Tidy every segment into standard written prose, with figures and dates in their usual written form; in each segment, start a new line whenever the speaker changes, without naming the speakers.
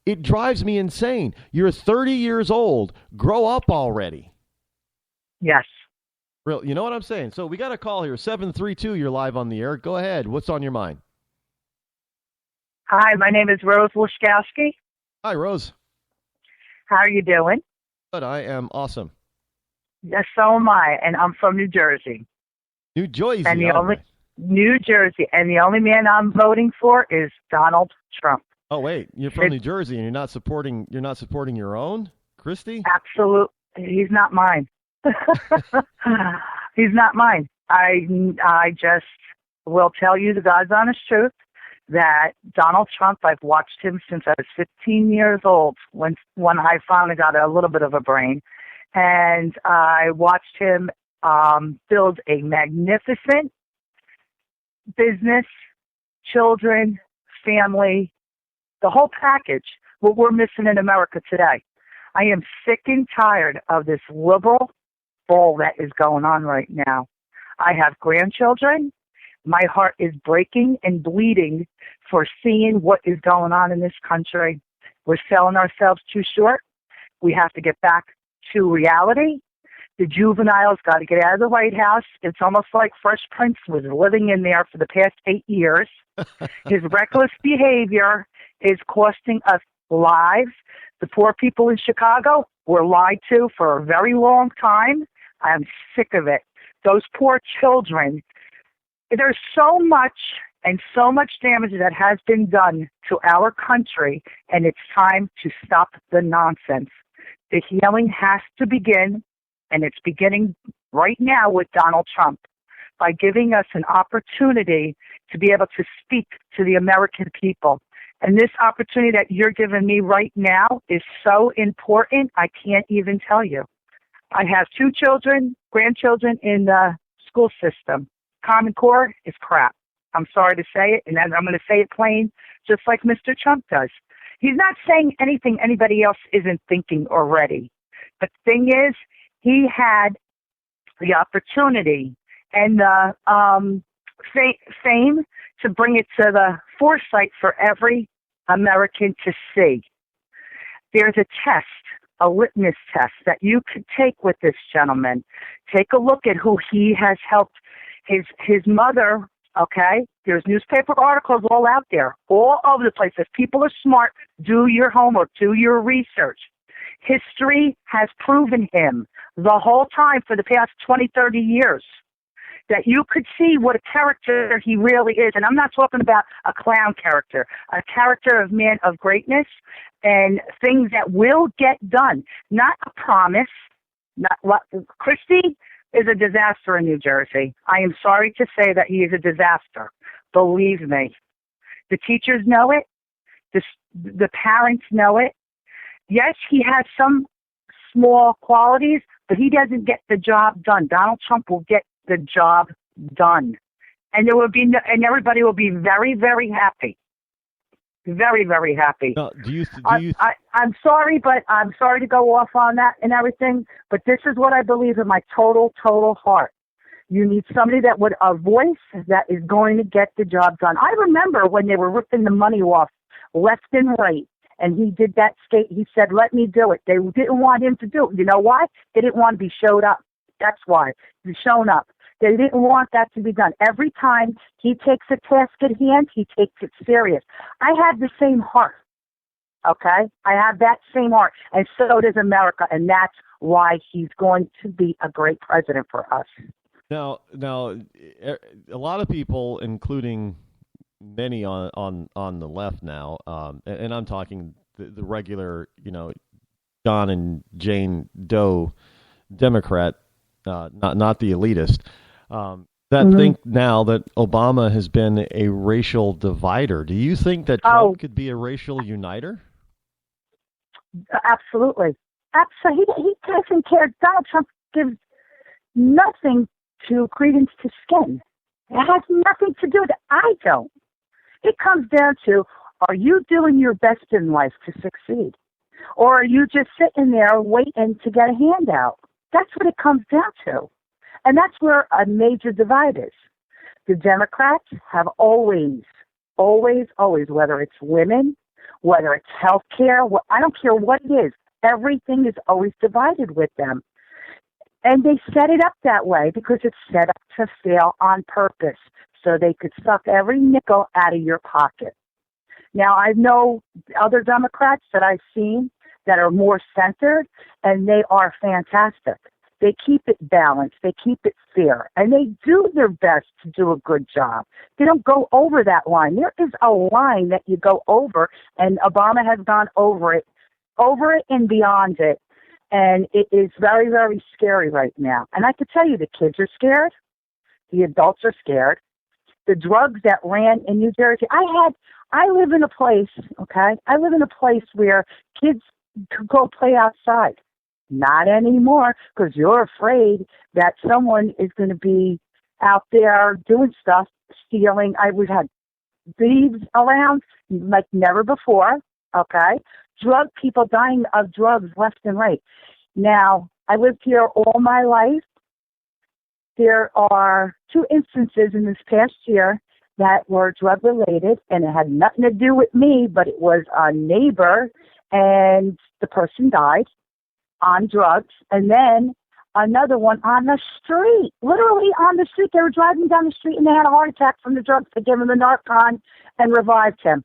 It drives me insane. You're 30 years old. Grow up already.
Yes.
Real, you know what I'm saying? So we got a call here, 732. You're live on the air. Go ahead. What's on your mind?
Hi, my name is Rose Leszkowski.
Hi, Rose.
How are you doing?
Good. I am awesome.
Yes, so am I, and I'm from New Jersey.
New Jersey.
And New Jersey, and the only man I'm voting for is Donald Trump.
Oh wait, you're from New Jersey, and you're not supporting your own, Christie?
Absolutely, he's not mine. He's not mine. I just will tell you the God's honest truth that Donald Trump, I've watched him since I was 15 years old when I finally got a little bit of a brain. And I watched him build a magnificent business, children, family, the whole package, what we're missing in America today. I am sick and tired of this liberal bull that is going on right now. I have grandchildren. My heart is breaking and bleeding for seeing what is going on in this country. We're selling ourselves too short. We have to get back to reality. The juveniles got to get out of the White House. It's almost like Fresh Prince was living in there for the past 8 years. His reckless behavior is costing us lives. The poor people in Chicago were lied to for a very long time. I'm sick of it. Those poor children. There's so much and so much damage that has been done to our country, and it's time to stop the nonsense. The healing has to begin, and it's beginning right now with Donald Trump by giving us an opportunity to be able to speak to the American people. And this opportunity that you're giving me right now is so important, I can't even tell you. I have 2 grandchildren in the school system. Common Core is crap. I'm sorry to say it, and I'm going to say it plain, just like Mr. Trump does. He's not saying anything anybody else isn't thinking already. But the thing is, he had the opportunity and the fame to bring it to the foresight for every American to see. There's a test, a litmus test that you could take with this gentleman. Take a look at who he has helped. His mother, okay? There's newspaper articles all out there, all over the place. If people are smart, do your homework, do your research. History has proven him the whole time for the past 20, 30 years that you could see what a character he really is. And I'm not talking about a clown character, a character of man of greatness and things that will get done, not a promise. Not what Christie is a disaster in New Jersey. I am sorry to say that he is a disaster. Believe me. The teachers know it. The parents know it. Yes, he has some small qualities, but he doesn't get the job done. Donald Trump will get the job done. And there will be and everybody will be very, very happy. Very, very happy. I'm sorry, but I'm sorry to go off on that and everything, but this is what I believe in my total heart. You need somebody that would a voice that is going to get the job done. I remember when they were ripping the money off left and right, and he did that skate. He said, "Let me do it." They didn't want him to do it. You know why? They didn't want to be showed up. That's why. He's shown up. They didn't want that to be done. Every time he takes a task at hand, he takes it serious. I have the same heart, okay? I have that same heart, and so does America, and that's why he's going to be a great president for us.
Now, a lot of people, including many on the left now, and I'm talking the regular, John and Jane Doe Democrat, not the elitist, that think now that Obama has been a racial divider. Do you think that Trump could be a racial uniter?
Absolutely. Absolutely. He doesn't care. Donald Trump gives nothing to credence to skin. It has nothing to do with it. I don't. It comes down to, are you doing your best in life to succeed? Or are you just sitting there waiting to get a handout? That's what it comes down to. And that's where a major divide is. The Democrats have always, whether it's women, whether it's healthcare, I don't care what it is. Everything is always divided with them. And they set it up that way because it's set up to fail on purpose so they could suck every nickel out of your pocket. Now, I know other Democrats that I've seen that are more centered, and they are fantastic. They keep it balanced. They keep it fair. And they do their best to do a good job. They don't go over that line. There is a line that you go over, and Obama has gone over it and beyond it. And it is very, very scary right now. And I could tell you the kids are scared. The adults are scared. The drugs that ran in New Jersey. I live in a place, okay? I live in a place where kids could go play outside. Not anymore, because you're afraid that someone is going to be out there doing stuff, stealing. We've had thieves around like never before, okay? Drug people dying of drugs left and right. Now, I lived here all my life. There are 2 instances in this past year that were drug-related, and it had nothing to do with me, but it was a neighbor, and the person died on drugs. And then another one on the street, literally on the street. They were driving down the street, and they had a heart attack from the drugs. They gave him the Narcan and revived him.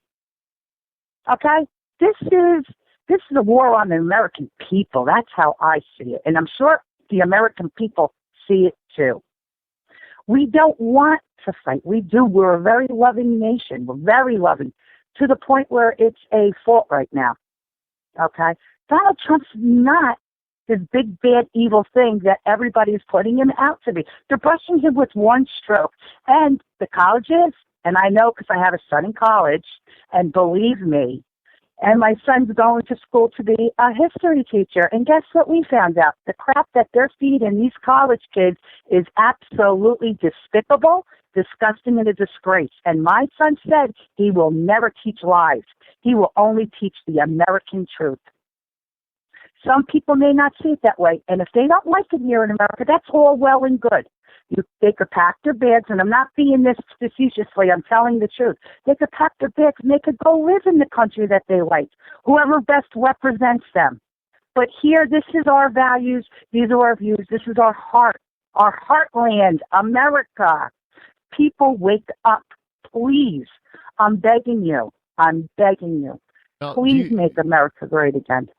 Okay? This is a war on the American people. That's how I see it. And I'm sure the American people see it too. We don't want to fight. We do. We're a very loving nation. We're very loving to the point where it's a fault right now. Okay? Donald Trump's not this big, bad, evil thing that everybody is putting him out to be. They're brushing him with one stroke. And the colleges, and I know because I have a son in college, and believe me, and my son's going to school to be a history teacher. And guess what we found out? The crap that they're feeding these college kids is absolutely despicable, disgusting, and a disgrace. And my son said he will never teach lies. He will only teach the American truth. Some people may not see it that way. And if they don't like it here in America, that's all well and good. They could pack their bags, and I'm not being this facetiously, I'm telling the truth. They could pack their bags and they could go live in the country that they like, whoever best represents them. But here, this is our values, these are our views, this is our heartland, America. People, wake up, please. I'm begging you.
Now,
please make America great again.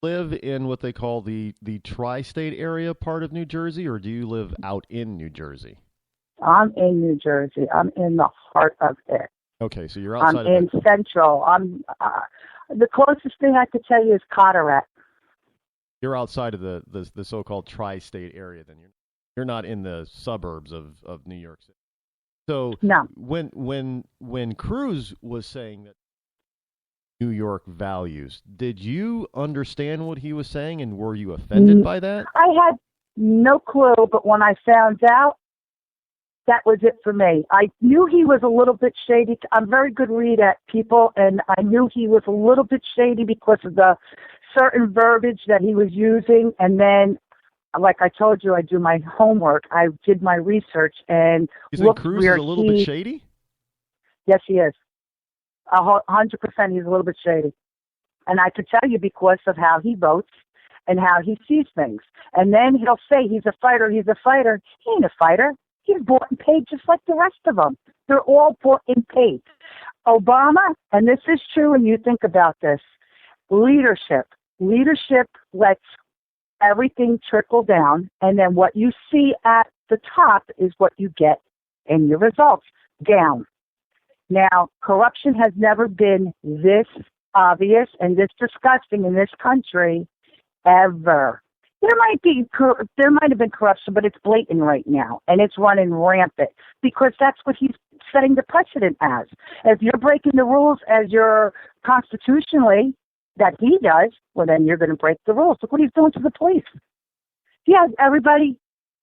Live in what they call the tri-state area part of New Jersey, or do you live out in New Jersey?
I'm in New Jersey. I'm in the heart of it.
Okay, so you're outside
I'm in Central. The closest thing I could tell you is Carteret.
You're outside of the so-called tri-state area, then you're not in the suburbs of New York City. So
no.
When Cruz was saying that New York values, did you understand what he was saying, and were you offended by that?
I had no clue, but when I found out, that was it for me. I knew he was a little bit shady. I'm very good read at people, and I knew he was a little bit shady because of the certain verbiage that he was using. And then, like I told you, I do my homework. I did my research and
you think Cruz is a little bit shady?
Yes, he is. 100%, he's a little bit shady. And I could tell you because of how he votes and how he sees things. And then he'll say he's a fighter. He ain't a fighter. He's bought and paid just like the rest of them. They're all bought and paid. Obama, and this is true, and you think about this, leadership. Leadership lets everything trickle down, and then what you see at the top is what you get in your results down. Now, corruption has never been this obvious and this disgusting in this country ever. There might have been corruption, but it's blatant right now, and it's running rampant because that's what he's setting the precedent as. If you're breaking the rules as you're constitutionally that he does, well, then you're going to break the rules. Look what he's doing to the police. Yeah, everybody,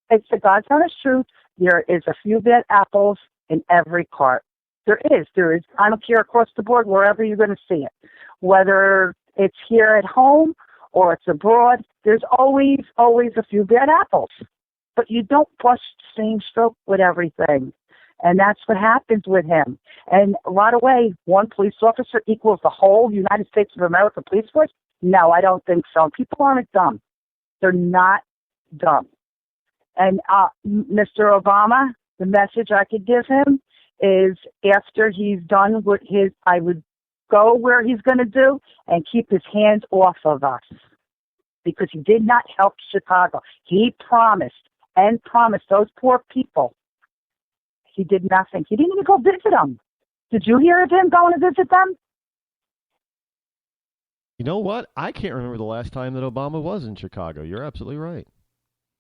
it's the God's honest truth. There is a few bad apples in every cart. There is. I don't care across the board, wherever you're going to see it. Whether it's here at home or it's abroad, there's always a few bad apples. But you don't brush the same stroke with everything. And that's what happens with him. And right away, one police officer equals the whole United States of America police force? No, I don't think so. People aren't dumb. They're not dumb. And Mr. Obama, the message I could give him is after he's done with I would go where he's going to do and keep his hands off of us, because he did not help Chicago. He promised those poor people. He did nothing. He didn't even go visit them. Did you hear of him going to visit them?
You know what? I can't remember the last time that Obama was in Chicago. You're absolutely right.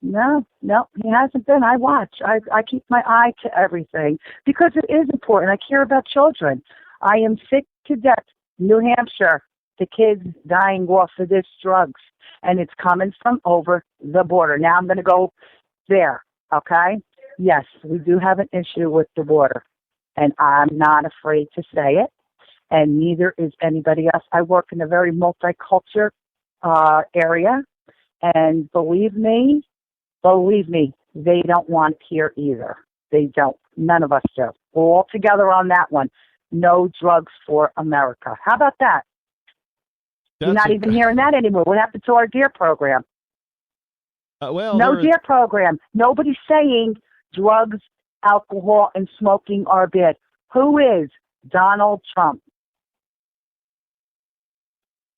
No, he hasn't been. I watch. I keep my eye to everything because it is important. I care about children. I am sick to death. New Hampshire, the kids dying off of this drugs, and it's coming from over the border. Now I'm going to go there, okay? Yes, we do have an issue with the border, and I'm not afraid to say it, and neither is anybody else. I work in a very multicultural area, and believe me, they don't want it here either. They don't. None of us do. We're all together on that one. No drugs for America. How about that? You're not even hearing that anymore. What happened to our DARE program? No DARE program. Nobody's saying drugs, alcohol, and smoking are bad. Who is? Donald Trump.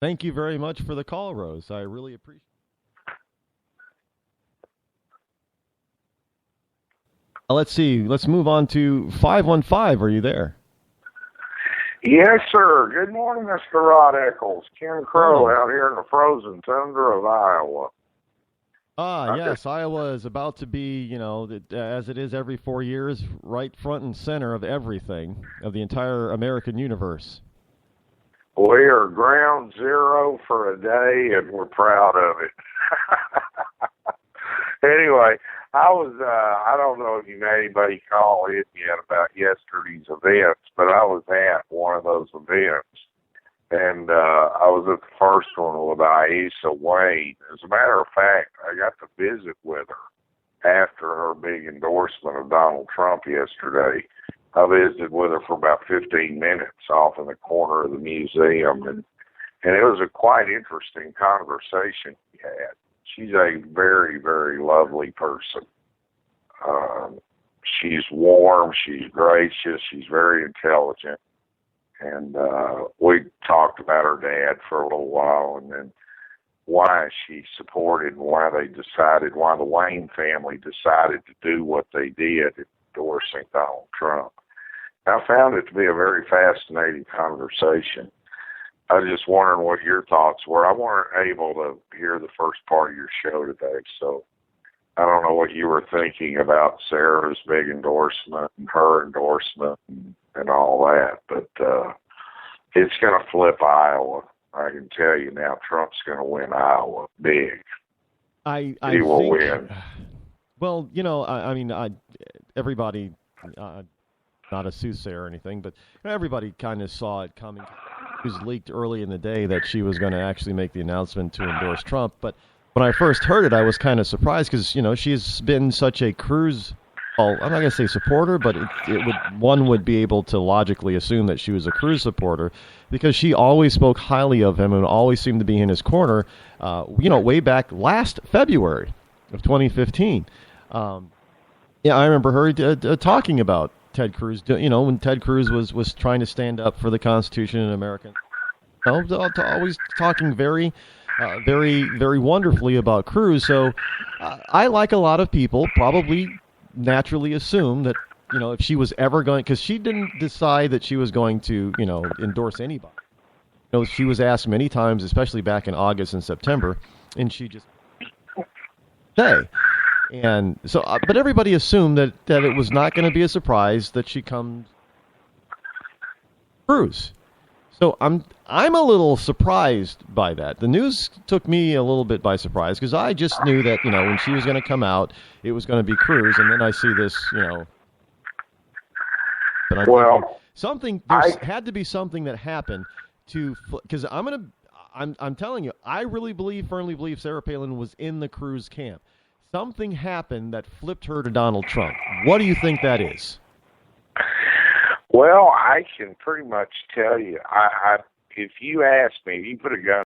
Thank you very much for the call, Rose. I really appreciate it. Let's see. Let's move on to 515. Are you there?
Yes, sir. Good morning, Mr. Rod Eccles. Ken Crow out here in the frozen tundra of Iowa.
Yes. Iowa is about to be, as it is every 4 years, right front and center of everything, of the entire American universe.
We are ground zero for a day, and we're proud of it. Anyway, I don't know if you had anybody call in yet about yesterday's events, but I was at one of those events, and I was at the first one with Aisha Wayne. As a matter of fact, I got to visit with her after her big endorsement of Donald Trump yesterday. I visited with her for about 15 minutes off in the corner of the museum, and it was a quite interesting conversation we had. She's a very, very lovely person. She's warm, she's gracious, she's very intelligent. And we talked about her dad for a little while, and then why she supported and why the Wayne family decided to do what they did, endorsing Donald Trump. I found it to be a very fascinating conversation. I was just wondering what your thoughts were. I weren't able to hear the first part of your show today, so I don't know what you were thinking about Sarah's big endorsement and her endorsement and all that, but it's going to flip Iowa. I can tell you now, Trump's going to win Iowa big. He will win.
Well, everybody, not a soothsayer or anything, but everybody kind of saw it coming. It was leaked early in the day that she was going to actually make the announcement to endorse Trump. But when I first heard it, I was kind of surprised because, she's been such a Cruz, I'm not going to say supporter, but one would be able to logically assume that she was a Cruz supporter because she always spoke highly of him and always seemed to be in his corner, way back last February of 2015. I remember her talking about Ted Cruz, when Ted Cruz was trying to stand up for the Constitution in America, always talking very, very wonderfully about Cruz. So I, like a lot of people, probably naturally assume that, if she was ever going, because she didn't decide that she was going to, endorse anybody. She was asked many times, especially back in August and September, and she just say. And so, but everybody assumed that it was not going to be a surprise that she comes Cruz. So I'm a little surprised by that. The news took me a little bit by surprise because I just knew that when she was going to come out, it was going to be Cruz, and then I see this But there had to be something that happened because I'm telling you, I really firmly believe Sarah Palin was in the Cruz camp. Something happened that flipped her to Donald Trump. What do you think that is?
Well, I can pretty much tell you. If you ask me, if you put a gun